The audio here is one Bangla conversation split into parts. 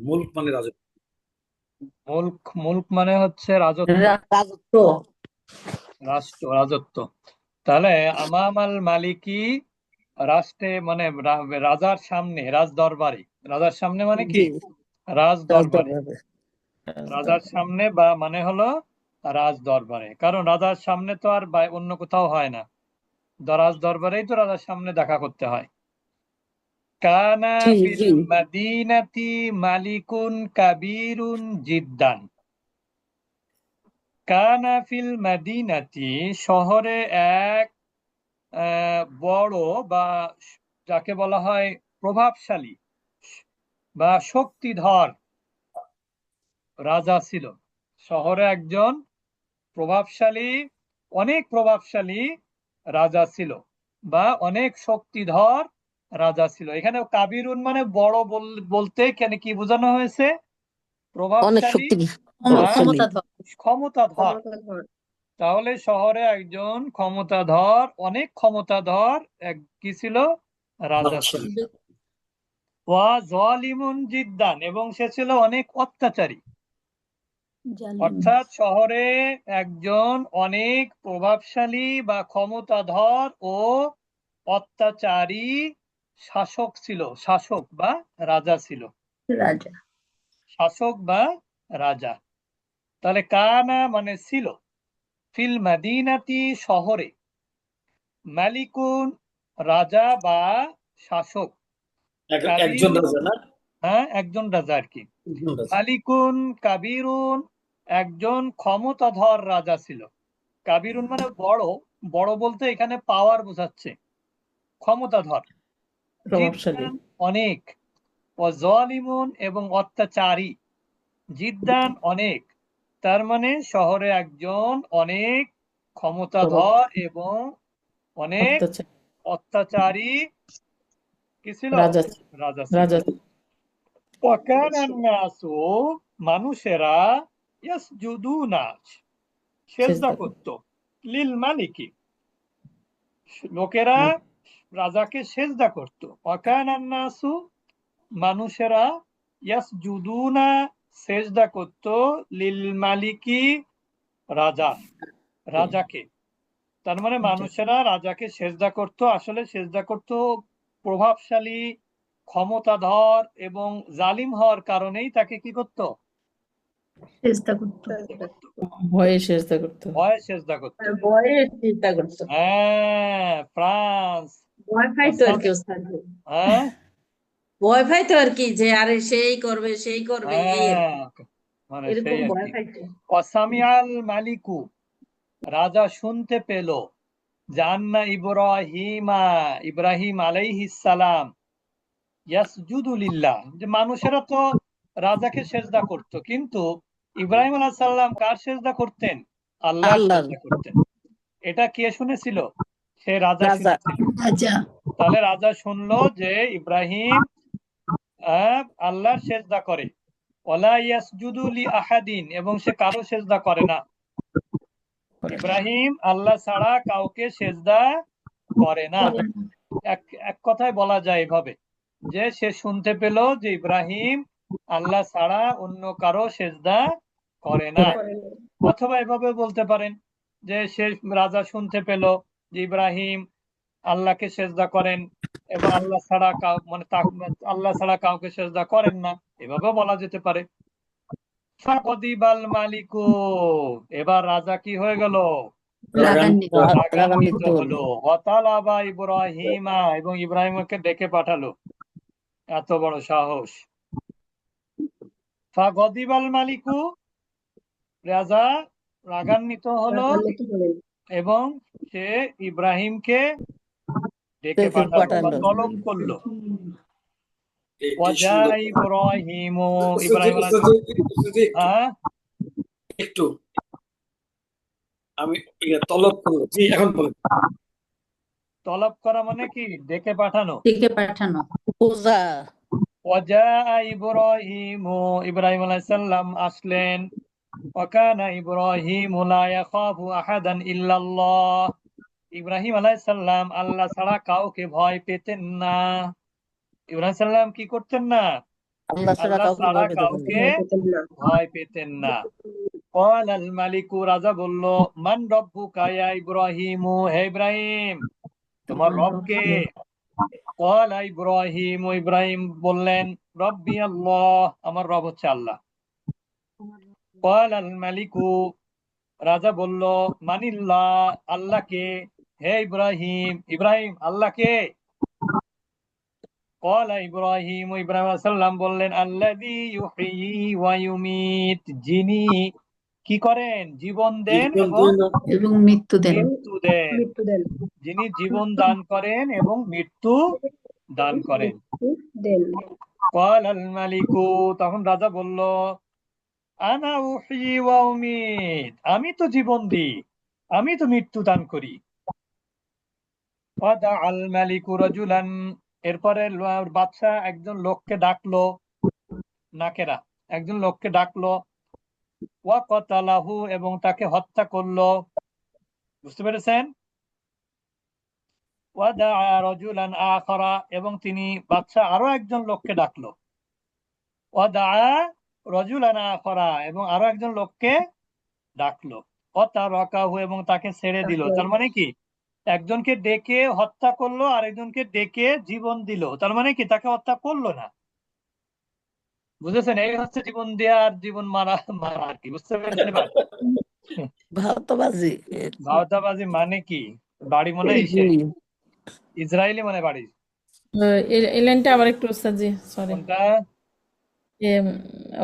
মুলক মানে রাজত্ব। মুলক, মুলক মানে হচ্ছে রাজত্ব, রাজত্ব। রাষ্ট্র, রাজত্ব। তাহলে আমামাল মালিকি, রাষ্ট্রে মানে রাজার সামনে, রাজ দরবারে। রাজার সামনে মানে কি? জি। রাজ দরবারে। রাজদরবারে। রাজার রাজদরবারে। সামনে বা মানে হলো রাজ দরবারে, কারণ রাজার সামনে তো আর অন্য কোথাও হয় না, রাজ দরবারেই তো রাজার সামনে দেখা করতে হয়। কানা জি ফিল জি। মাদিনাতি মালিকুন কাবীরুন জিদ্দান। কানা ফিল মাদিনাতি, শহরে এক বড় বা যাকে বলা হয় প্রভাবশালী বা শক্তিধর রাজা ছিল। শহরে একজন প্রভাবশালী, অনেক প্রভাবশালী রাজা ছিল বা অনেক শক্তিধর রাজা ছিল। এখানে কাবিরুন মানে বড় বলতে এখানে কি বোঝানো হয়েছে? অনেক প্রভাবশালী শক্তি। বা শক্তিশালী। ক্ষমতাধর। ক্ষমতাধর। ক্ষমতাধর। তাহলে শহরে একজন ক্ষমতাধর, অনেক ক্ষমতাধর এক কি ছিল? রাজা ছিল। প্রভাবশালী। ওয়া জালিমুন জিদ্দান, এবং সে ছিল অনেক অত্যাচারী। জালিম। অর্থাৎ শহরে একজন অনেক প্রভাবশালী বা ক্ষমতাধর ও অত্যাচারী শাসক ছিল, শাসক বা রাজা ছিল, রাজা। শাসক বা রাজা। তাহলে কানা মানে ছিল, ফিল মাদিনাতি শহরে, মালিকুন রাজা বা শাসক, একজন কাবিরুন, রাজা না? হ্যাঁ একজন রাজা আর কি। একজন রাজা। মালিকুন কাবিরুন, একজন ক্ষমতাধর রাজা ছিল। কাবিরুন মানে বড়, বড় বলতে এখানে পাওয়ার বোঝাচ্ছে, ক্ষমতাধর। প্রভাবশালী। জিদ্দান অনেক, ও জালিমুন এবং অত্যাচারী। জিদ্দান অনেক, তার মানে শহরে একজন অনেক প্রভাব। ক্ষমতাধর এবং অনেক অত্যাচার। অত্যাচারী কি ছিল? রাজা। রাজা ছিল। রাজা। ওয়াকানান নাসু, মানুষেরা ইয়াসজুদুনা, সেজদা সেজদা করে। করত, লিল মালিকি, লোকেরা রাজাকে সেজদা করত। ওয়াকানান নাসু, মানুষেরা ইয়াসজুদুনা, সেজদা করত, লিল মালিকি, রাজা, রাজাকে। তার মানে রাজা। মানুষেরা রাজাকে সেজদা করত, আসলে সেজদা করত প্রভাবশালী, ক্ষমতাধর এবং জালিম হওয়ার কারণেই তাকে কি করত? চেষ্টা করতো। সেজদা করত, ভয়ে সেজদা করতো। ভয়ে সেজদা করত। আর ভয়ে চিন্তা করতো। হ্যাঁ, ফ্রান্স। ভয় পাইতো আর আসাম। কি ওস্তাদ। হ্যাঁ, ভয় পাইতো আর কি, যে আরে সেই করবে সেই করবে এই আর কি, হ্যাঁ, মানে এরকম সেই আর ভয় কি। পাইতো। অসামিয়াল মালিকু, রাজা শুনতে পেল, জান্না ইব্রাহিমা, ইব্রাহিম আলাইহিস সালাম, ইয়াসজুদু লিল্লাহ, যে মানুষেরা তো রাজাকে সেজদা করত, কিন্তু ইব্রাহিম আলাইহিস সালাম কার সেজদা করতেন? আল্লাহর আল্লাহ। সেজদা করতেন। এটা কে শুনেছিল? সে রাজা রাজা। শুনেছিল। রাজা। তাহলে রাজা শুনলো যে ইব্রাহিম আল্লাহর সেজদা করে, ওয়ালা ইয়াসজুদু লি আহাদিন, এবং সে কারো সেজদা করে না। ইব্রাহিম আল্লাহ ছাড়া কাউকে সেজদা করে না। করে না। এক এক কথায় বলা যায় এভাবে, যে সে শুনতে পেল যে ইব্রাহিম আল্লাহ ছাড়া অন্য কারো সেজদা করে না। করে না। অথবা এভাবে বলতে পারেন যে সে, রাজা শুনতে পেল যে ইব্রাহিম আল্লাহকে সেজদা করেন এবং আল্লাহ ছাড়া মানে আল্লাহ ছাড়া কাউকে সেজদা করেন না, এভাবেও বলা যেতে পারে। ফাকদিবাল মালিকু, এবার রাজা কি হয়ে গেল? রাগান্বিত। রাগান্বিত রাগান্বিত হলো। হলো। ওয়াতালাবা ইব্রাহিমা, এবং ইব্রাহিমকে ডেকে পাঠালো। এত বড় সাহস! ফাগদিবাল মালিকু, রাজা রাগান্বিত হলো রাগান্বিত হলেন। এবং সে ইব্রাহিমকে ডেকে ডেকে পাঠালো বা পাঠালো। তলব করলো। এটি ওয়াজা সুন্দর। ইব্রাহিম, উস্তাদি, ইব্রাহিম আলাইহিস উস্তাদি, উস্তাদি, একটু হ্যাঁ, একটু আমি তলব করবো। জি, এখন বলেন। তলব করা মানে কি? ডেকে পাঠানো। ডেকে পাঠানো। পূজা। ওয়াজা ইব্রাহিম, ইব্রাহিম আলাইহিস সালাম আসলেন। ওয়াকানা ইব্রাহিম লা ইয়াখাফু আহাদান ইল্লাল্লাহ, ইব্রাহিম আলাইহিস সালাম আল্লাহ ছাড়া কাউকে ভয় পেতেন না। ইব্রাহিম সাল্লাম কি করতেন না? আল্লাহ ছাড়া আল্লাহ কাউকে ছাড়া ভয় পেতে পারবে কাউকে ভয় পেতেন না। قال الملك, রাজা বলল, মান রব্বুকা ইয়া ইব্রাহিমু, হে ইব্রাহিম তোমার রব কে? قال ইব্রাহিম, ইব্রাহিম বললেন, রব্বি আল্লাহ, আমার রব হচ্ছে আল্লাহ। قال الملك, রাজা বলল, মানিল্লাহ, আল্লাহ কে? হে ইব্রাহিম, ইব্রাহিম আল্লাহ কে? قال ইব্রাহিম, ইব্রাহিম আলাইহিস সালাম বললেন, আল্লাযী ইউহয়ী ওয়া ইউমীত, যিনি কি করেন? জীবন দেন জীবন এবং দিন এবং মৃত্যু দেন। মৃত্যু দেন। যিনি জীবন দান করেন এবং মৃত্যু দান করেন। قال الملك, তখন রাজা বলল, আনা উহয়ী ওয়া উমীত, আমি তো জীবন দিই, আমি তো মৃত্যু দান করি। ওয়াদাআল মালিকু রাজুলান, এরপরে বাদশা একজন লোককে ডাকলো, নাকেরা একজন লোককে ডাকলো, ওয়া কতালাহু, এবং তাকে হত্যা করলো। বুঝতে পেরেছেন? ওয়াদাআ রাজুলান আখারা, এবং তিনি বাদশা আরো একজন লোককে ডাকলো। ওয়াদাআ রাজুলান আখারা, এবং আরো একজন লোককে ডাকলো। ওয়াতারাকাহু, এবং তাকে ছেড়ে দিল। তার মানে কি? একজনকে ডেকে হত্যা করলো, আরেকজনকে ডেকে জীবন দিল। তার মানে কি? তাকে হত্যা করলো না। বুঝেছেন? এই হচ্ছে জীবন দেয়া আর জীবন মারা মারা আর কি। বুঝতে পেরেছেন এবার? ভারতবাজি। ভাওতাবাজি মানে কি? বাড়ি মনে হয় জি। ইসরায়েলি মানে বাড়ি। এই লাইনটা আবার একটু ওস্তাদ জি, সরি। কোনটা?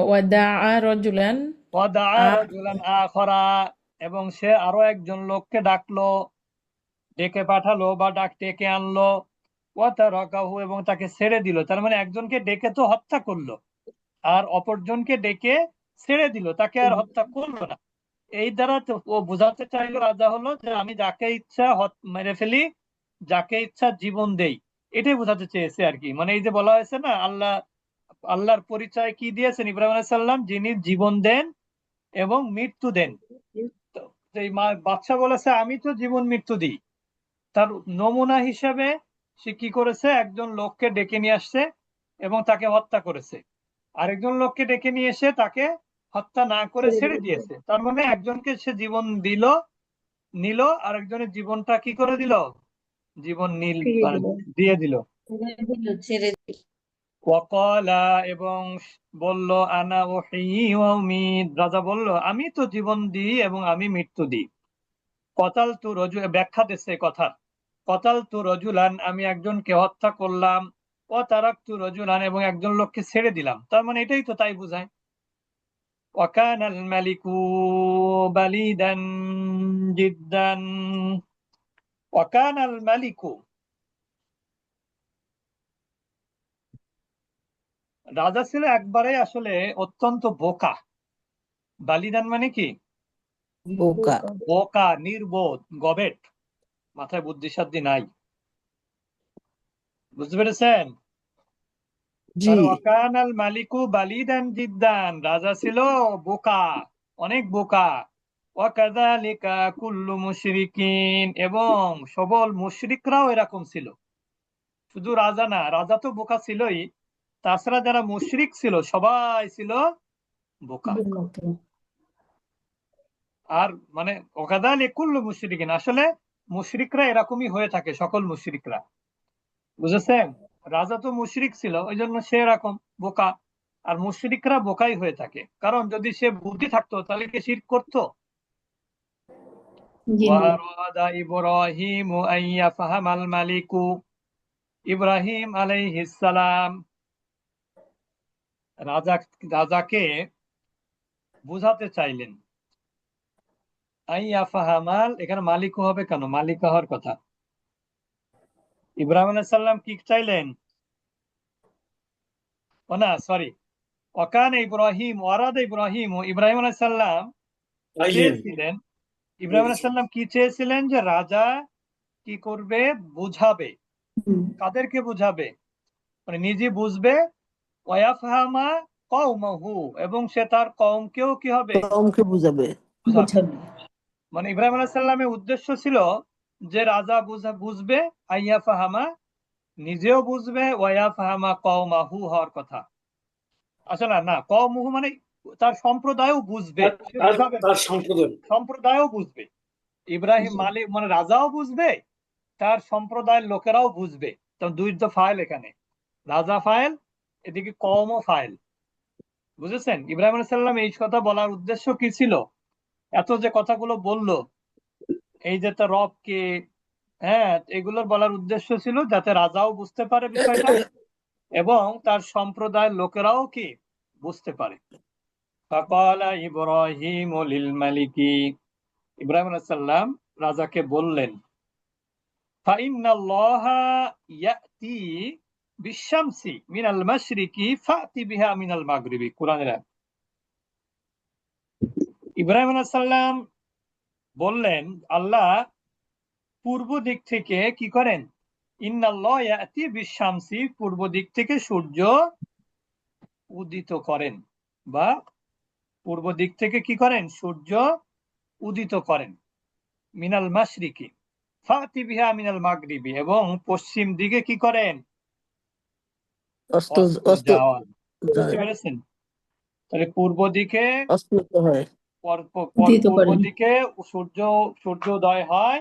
ওয়াদাআ রাজুলান ওয়াদাআ রাজুলান আখারা, এবং সে আরো একজন লোককে ডাকলো, ডেকে পাঠালো বা ডেকে আনলো। ওয়াতারাকাহু, এবং তাকে ছেড়ে দিল। তার মানে একজনকে ডেকে তো হত্যা করলো, আর অপরজনকে ডেকে ছেড়ে দিল, তাকে আর হত্যা করলো না। এই দ্বারা তো ও বোঝাতে চাইলো, রাজা হলো, যে আমি যাকে ইচ্ছা মেরে ফেলি, যাকে ইচ্ছা জীবন দেই। এটাই বোঝাতে চেয়েছে আর কি। মানে এই যে বলা হয়েছে না, আল্লাহর পরিচয় কি দিয়েছেন ইব্রাহিম আলাইহিস সালাম, যিনি জীবন দেন এবং মৃত্যু দেন। তো এই বাদশা বলেছে, আমি তো জীবন মৃত্যু দিই। তার নমুনা হিসেবে সে কি করেছে? একজন লোককে ডেকে নিয়ে আসছে এবং তাকে হত্যা করেছে। আরেকজন লোককে ডেকে নিয়ে এসে তাকে হত্যা না করে ছেড়ে দিয়েছে। তার মানে একজনকে সে জীবন নিল, আরেকজনের জীবনটা কি করে দিল? জীবন দিয়ে দিল। ছেড়ে ওয়াকালা, এবং বলল, আনা উহয়ী ওয়া উমীত, রাজা বলল, আমি তো জীবন দিই এবং আমি মৃত্যু দিই। কতালতু রজুল, ব্যাখ্যা দিচ্ছে কথা। কতালতু রজুলান, আমি একজনকে হত্যা করলাম। ও তারাকতু রজুলান, এবং একজন লোককে ছেড়ে দিলাম। তার মানে এটাই তো তাই বোঝায়। ওয়াকানাল মালিকু বালিদান জিদ্দান। ওয়াকানাল মালিকু, রাজা ছিল একবারে আসলে অত্যন্ত বোকা। বালিদান মানে কি? বোকা। বোকা, নির্বোধ, গবেট, মাথায় বুদ্ধি শাদ্ধি নাই। বুঝতে পেরেছেন? জি। তাহলে ওয়াকানাল মালিকু বালিদান জিদ্দান, রাজা ছিল বোকা, অনেক বোকা। ওয়াকাযালিকা কুল্লু মুশরিকিন, এবং সবল মুশরিকরাও এরকম ছিল। শুধু রাজা না, রাজা তো বোকা ছিলই, তাছাড়া যারা মুশরিক ছিল সবাই ছিল বোকা। আর মানে ওয়াকাযালিকা কুল্লু মুশরিকিন, আসলে মুশরিকরা এরকমই হয়ে থাকে, সকল মুশরিকরা। বুঝেছেন? রাজা তো মুশরিক ছিল, ওই জন্য সে এরকম বোকা। আর মুশরিকরা বোকাই হয়ে থাকে, কারণ যদি সে বুদ্ধি থাকতো তাহলে কি শিরক করতো? ওয়ারাদা ইব্রাহিম আইয়া ফাহামাল মালিকু, ইব্রাহিম আলাইহিস সালাম রাজাকে বুঝাতে চাইলেন। আইয়া ফাহামাল, এখানে মালিকু হবে কেন? মালিকা হওয়ার কথা। ইব্রাহিম আলাইহিস সালাম কি চাইলেন? ও না, সরি, ওয়াকানা ইব্রাহিম, ওয়ারাদা ইব্রাহিম, ইব্রাহিম আলাইহিস সালাম চাইলেন। চেয়েছিলেন, ইব্রাহিম আলাইহিস সালাম কি চেয়েছিলেন? যে রাজা কি করবে? বুঝাবে। কাদেরকে বুঝাবে? মানে নিজে বুঝবে, ওয়াফহামা কওমাহু, এবং সে তার কওমকেও কি হবে? কওমকে বুঝাবে। বুঝাবে। মানে ইব্রাহিম আলাইহিস সালামের উদ্দেশ্য ছিল যে রাজা বুঝবে, আইয়া ফাহামা, নিজেও বুঝবে, ওয়াফহামা কওমাহু হওয়ার কথা। আসলে না, কওমুহু মানে তার সম্প্রদায়ও বুঝবে, তার সে তার বুঝাবে না, তার সম্প্রদায়। সম্প্রদায়ও বুঝবে। ইব্রাহিম মালিক মানে রাজাও বুঝবে, তার সম্প্রদায়ের লোকেরাও বুঝবে। তো দুই তো ফাইল এখানে, রাজা ফাইল, এদিকে কওমও ফাইল। বুঝেছেন? ইব্রাহিম আলাইহিস সালাম এই কথা বলার উদ্দেশ্য কি ছিল? এত যে কথাগুলো বললো, এই যে তার রব কে, হ্যাঁ, এগুলোর বলার উদ্দেশ্য ছিল যাতে রাজাও বুঝতে পারে বিষয়টা এবং তার সম্প্রদায়ের লোকেরাও কি বুঝতে পারে। ফাকালা ইব্রাহিম লিল মালিকি, ইব্রাহিম আলাইহিস সালাম রাজাকে বললেন, ফাইন্নাল্লাহা ইয়াতি বিশামসি মিনাল মাশরিকি ফাতি বিহা মিনাল মাগরিবি। কোরআনের আয়াত। ইব্রাহিম আলাইহিস সালাম বললেন, আল্লাহ পূর্ব দিক থেকে কি করেন? ইন্নাল্লাহ ইয়াতি বিশামসি, পূর্ব দিক থেকে সূর্য উদিত করেন, বা পূর্ব দিক থেকে কি করেন? সূর্য উদিত করেন। মিনাল মাশরিকি ফাতি বিহা মিনাল মাগরিবি, এবং পশ্চিম দিকে কি করেন? অস্ত অস্ত অস্ত যাওয়ান। বুঝতে যায়, পেরেছেন? তাহলে পূর্ব দিকে অস্তমিত হয়। পূর্ব দিকে সূর্য সূর্যোদয় হয়।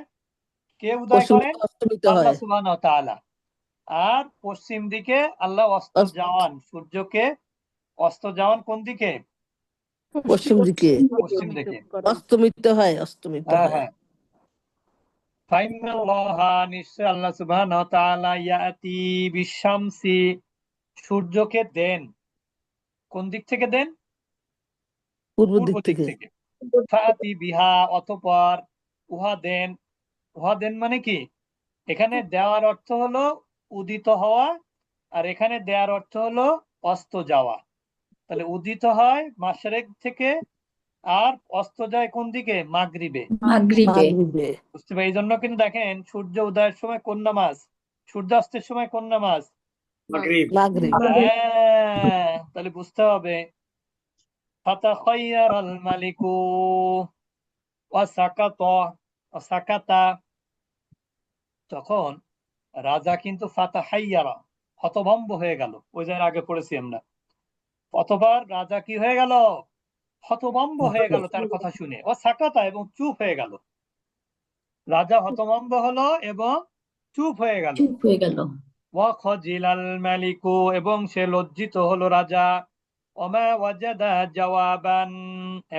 কে উদয় পশ্চিম করেন? দিকে অস্তমিত আল্লাহ হয়। সুবহানাহু ওয়া তাআলা। আর পশ্চিম দিকে আল্লাহ অস্ত যাওয়ান, সূর্যকে অস্ত যাওয়ান কোন দিকে? পশ্চিম দিকে পশ্চিম দিকে। অস্তমিত হয়, অস্তমিত হ্যাঁ, হয়। হ্যাঁ। ফাইনাল্লাহা, নিশ্চয় আল্লাহ সুবহানাহু ওয়া তাআলা, ইয়াতি বিশামসি, সূর্যকে দেন। কোন দিক থেকে দেন? পূর্ব পূর্ব দিক দিক থেকে। থেকে। ফাতি বিহা, অতঃপর উহা দেন। উহা দেন মানে কি? এখানে দেওয়ার অর্থ হলো উদিত হওয়া, আর এখানে দেওয়ার অর্থ হলো অস্ত যাওয়া। তাহলে উদিত হয় মাশরিক থেকে, আর অস্ত যায় কোন দিকে? মাগরিবে। মাগরিবে। বুঝতে পারি। এই জন্য কিন্তু দেখেন, সূর্য উদয়ের সময় কোন নামাজ, সূর্যাস্তের সময় কোন নামাজ? মাগরিব। মাগরিব। হ্যাঁ, তাহলে বুঝতে হবে। ফাতাখায়্যারাল মালিকু ওয়া সাকাতা, তখন রাজা কিন্তু ফাতাহাইয়ারা, হতভম্ব হয়ে গেল। ওই যে আগে পড়েছি আমরা, অতবার রাজা কি হয়ে গেল? হতভম্ব হয়ে গেল তার কথা শুনে। ও সাকাতা, এবং চুপ হয়ে গেল। রাজা হতভম্ব হলো এবং চুপ হয়ে গেল। ওয়া খজিলাল মালিকু, এবং সে লজ্জিত হলো রাজা। ওমা ওয়াজাদা জাওয়াবান,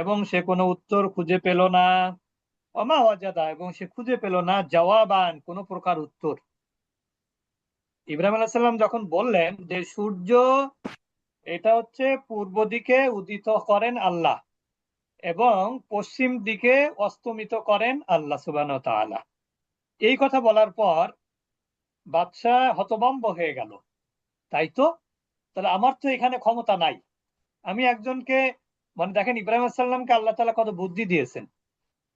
এবং সে কোনো উত্তর খুঁজে পেল না। ওমা ওয়াজাদা, এবং সে খুঁজে পেল না জাওয়াবান, কোনো প্রকার উত্তর। ইব্রাহিম আলাইহিস সালাম যখন বললেন যে সূর্য এটা হচ্ছে পূর্ব দিকে উদিত করেন আল্লাহ, এবং পশ্চিম দিকে অস্তমিত করেন আল্লাহ সুবহানাহু ওয়া তাআলা, এই কথা বলার পর বাদশাহ হতভম্ব হয়ে গেল। তাই তো, তাহলে আমার তো এখানে ক্ষমতা নাই। আমি একজনকে, মানে দেখেন ইব্রাহিম আলাইহিস সালামকে আল্লাহ তাআলা কত বুদ্ধি দিয়েছেন,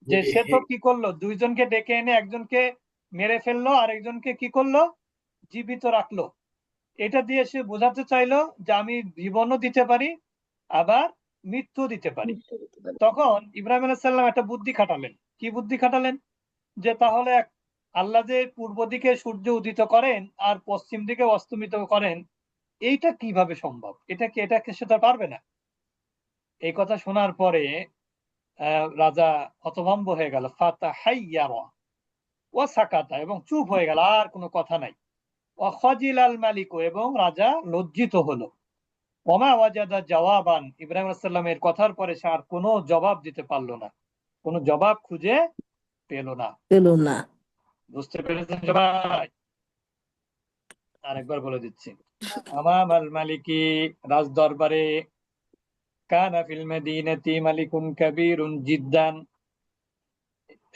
যে সে তো কি করলো? দুইজনকে ডেকে এনে একজনকে মেরে ফেললো, আর একজনকে কি করলো? জীবিত রাখলো। এটা দিয়ে সে বোঝাতে চাইলো যে আমি জীবনও দিতে পারি, আবার মৃত্যু দিতে পারি। তখন ইব্রাহিম আলাইহিস সালাম একটা বুদ্ধি খাটালেন। কি বুদ্ধি খাটালেন? যে তাহলে আল্লাহ যে পূর্ব দিকে সূর্য উদিত করেন আর পশ্চিম দিকে অস্তমিত করেন, এইটা কিভাবে সম্ভব? এটাকে সে তো পারবে না। এই কথা শোনার পরে রাজা হতভম্ব হয়ে গেল। ফাতাহাইয়ারা ওয়া সাকাতা, এবং চুপ হয়ে গেল, আর কোনো কথা নাই। ওয়া খজিলাল মালিকু, এবং রাজা লজ্জিত হলো। ওমা ওয়াজাদা জওয়াবান, ইব্রাহিম আলাইহিস সালামের কথার পরে সে আর কোনো জবাব দিতে পারলো না, কোনো জবাব খুঁজে পেল না। পেল না। বুঝতে পেরেছেন সবাই? আরেকবার বলে দিচ্ছি। আমামাল মালিকি, রাজ দরবারে, কানা ফিল মাদিনাতি মালিকুন কাবীরুন জিদ্দান,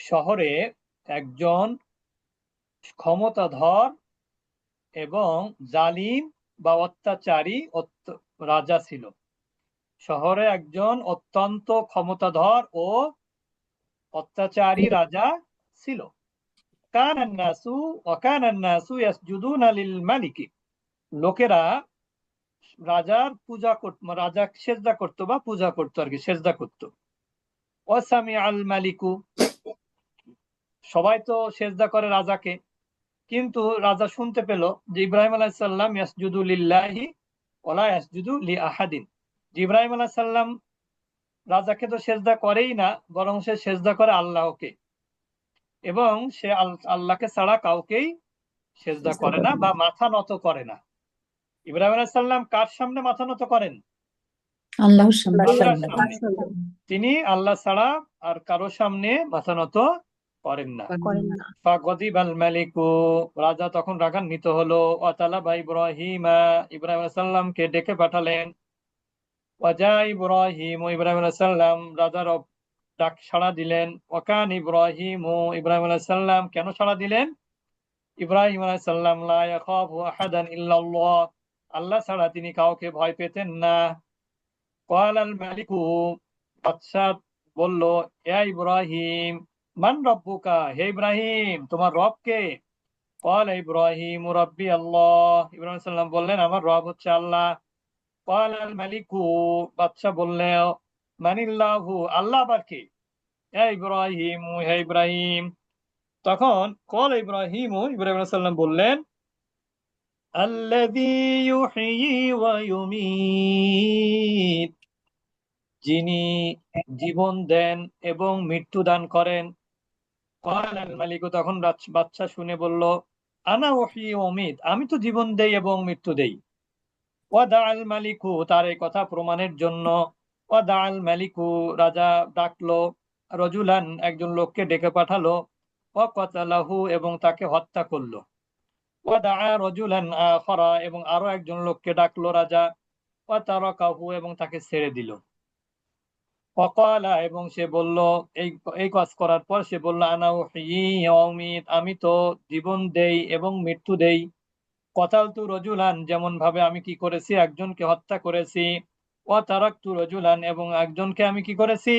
শহরে একজন ক্ষমতাধর এবং জালিম বা অত্যাচারী রাজা ছিল। শহরে একজন অত্যন্ত ক্ষমতাধর ও অত্যাচারী রাজা ছিল। লোকেরা রাজার পূজা করত, রাজা সেজদা করতো বা পূজা করতো আর কি, সেজদা করতো। ওয়াসামি আল মালিকু, সবাই তো সেজদা করে রাজাকে, কিন্তু রাজা শুনতে পেল যে ইব্রাহিম আলাইহিস সালাম ইয়াসজুদু লিল্লাহি ওয়া লা ইয়াসজুদু লি আহাদিন, যে ইব্রাহিম আলাইহিস সালাম রাজাকে তো সেজদা করেই না, বরং সে সেজদা করে আল্লাহকে, এবং সে আল্লাহকে ছাড়া কাউকেই সেজদা করে না বা মাথা নত করে না। ইব্রাহিম আলাইহিস সালাম কার সামনে মাথা নত করেন? আল্লাহর সামনে আল্লাহর সামনে। তিনি আল্লাহ ছাড়া আর কারো সামনে মাথা নত করেন না। করেন না। ফাগদিবাল মালিকু, রাজা তখন রাগান্বিত হলো। ওয়াতালাবা ইব্রাহিমা, ইব্রাহিম আলাইহিস সালামকে ডেকে পাঠালেন। ওয়াজা ইব্রাহিম, ইব্রাহিম আলাইহিস সালাম রাজার ডাক সাড়া দিলেন। ওয়াকান ইব্রাহিম, ইব্রাহিম আলাইহিস সালাম কেন সাড়া দিলেন? ইব্রাহিম আলাইহিস সালাম লা ইয়াখাফু আহাদান ইল্লাল্লাহ, আল্লাহ ছাড়া তিনি কাউকে ভয় পেতেন না। ক্বালাল মালিকু, বাদশা বলল, ইয়া ইব্রাহিম, মান রব্বুকা, হে ইব্রাহিম তোমার রব কে? ক্বালা ইব্রাহিম রাব্বি আল্লাহ, ইব্রাহিম আলাইহিস সালাম বললেন আমার রব হচ্ছে আল্লাহ। ক্বালাল মালিকু, বাদশা বললেন মানিল্লাহু, আল্লাহ আবার কে? হে ইব্রাহিম, হে ইব্রাহিম। তখন ক্বালা ইব্রাহিম, ইব্রাহিম আলাইহিস সালাম বললেন আল্লাযী ইউহয়ী ওয়া ইউমীত, যিনি জীবন দেন এবং মৃত্যু দান করেন। ক্বালাল মালিকু, তখন বাদশা শুনে বলল আনা উহয়ী ওয়া উমীত, আমি তো জীবন দেই এবং মৃত্যু দেই। ওয়াদাআল মালিকু, তার এই কথা প্রমাণের জন্য ওয়াদাআল মালিকু, রাজা ডাকলো রজুলান, একজন লোককে ডেকে পাঠালো। ওয়াকাতালাহু, এবং তাকে হত্যা করলো। ওয়াদাআ রজুলান আখারা, এবং আরো একজন লোককে ডাকলো রাজা। ওয়াতারাকাহু, এবং তাকে ছেড়ে দিল। ওয়াকালা, এবং সে বলল, এই এই কাজ করার পর সে বলল আনা উহয়ী ওয়া উমীত, আমি তো জীবন দেই এবং মৃত্যু দেই। কতালতু রজুলান, যেমন ভাবে আমি কি করেছি, একজনকে হত্যা করেছি। ওয়া তারাকতু রজুলান, এবং একজনকে আমি কি করেছি,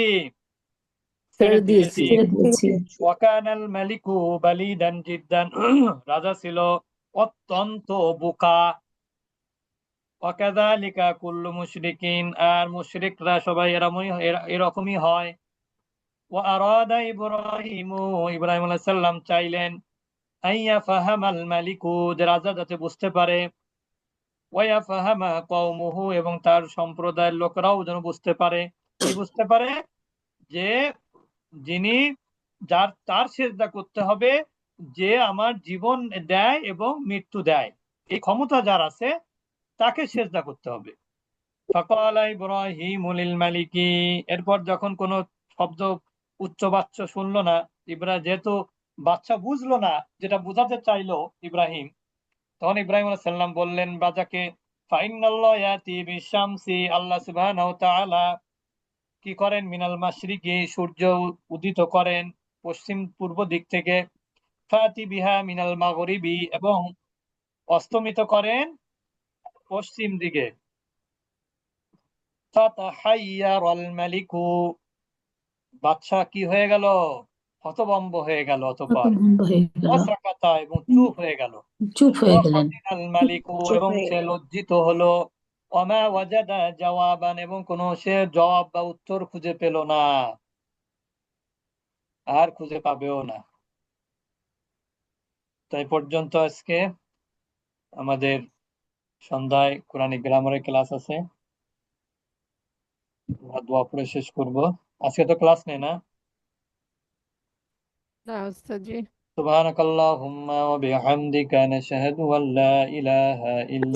ছেড়ে ছেড়ে দিয়েছি। দিয়েছি। ছেড়ে দিয়েছি। ওয়াকানাল মালিকু বালিদান জিদ্দান, রাজা ছিল অত্যন্ত বোকা। ওয়াকাযালিকা কুল্লু মুশরিকিন, আর মুশরিকরা সবাই এরকমই হয়। ওয়া আরাদা ইব্রাহিমু, ইব্রাহিম আলাইহিস সালাম চাইলেন আইয়া ফাহামাল মালিকু, যে রাজা যাতে বুঝতে পারে। ওয়া ফাহামা কওমুহু, এবং তার সম্প্রদায়ের লোকরাও যেন বুঝতে পারে। কি বুঝতে পারে? যে যিনি তার সেজদা করতে হবে, যে আমার জীবন দেয় এবং মৃত্যু দেয়, এই ক্ষমতা যার আছে তাকে সেজদা করতে হবে। ফাকালা ইব্রাহিমু লিল মালিকি, এরপর যখন কোনো শব্দ উচ্চবাচ্য শুনলো না, যেহেতু বাচ্চা বুঝলো না যেটা বোঝাতে চাইলো ইব্রাহিম, তখন ইব্রাহিম আলাইহিস সালাম বললেন রাজাকে, ফাইনাল্লাহ ইয়াতি বিশামসি, আল্লাহ সুবহানাহু ওয়া তাআলা কি করেন, মিনাল মাশরিকি, সূর্য উদিত করেন পশ্চিম পূর্ব দিক থেকে। ফাতি বিহা মিনাল মাগরিবি, এবং অস্তমিত করেন পশ্চিম দিকে। ফাতাহাইয়ারাল মালিকু, বাদশা কি হয়ে গেল, হতভম্ব হয়ে গেল। অতঃপর বন্ধ হয়ে গেল। ওয়াসাকাতা, এবং চুপ হয়ে গেল। চুপ হয়ে গেলেন। ওয়াফাতিনাল মালিকু, এবং সে লজ্জিত হলো। ওয়ামা ওয়াজাদা জাওয়াবান, এবং কোনো সে জবাব বা উত্তর খুঁজে পেল না, আর খুঁজে পাবেও না। তাই পর্যন্ত আজকে আমাদের সন্ধ্যায় কোরআনিক গ্রামারের ক্লাস আছে, আমরা দোয়া পড়ে শেষ করব। আজকে তো ক্লাস নেই না? না ওস্তাদ জি। সুবহানাকাল্লাহুম্মা ওয়া বিহামদিকা নাশহাদু আল্লা ইলাহা ইল্লা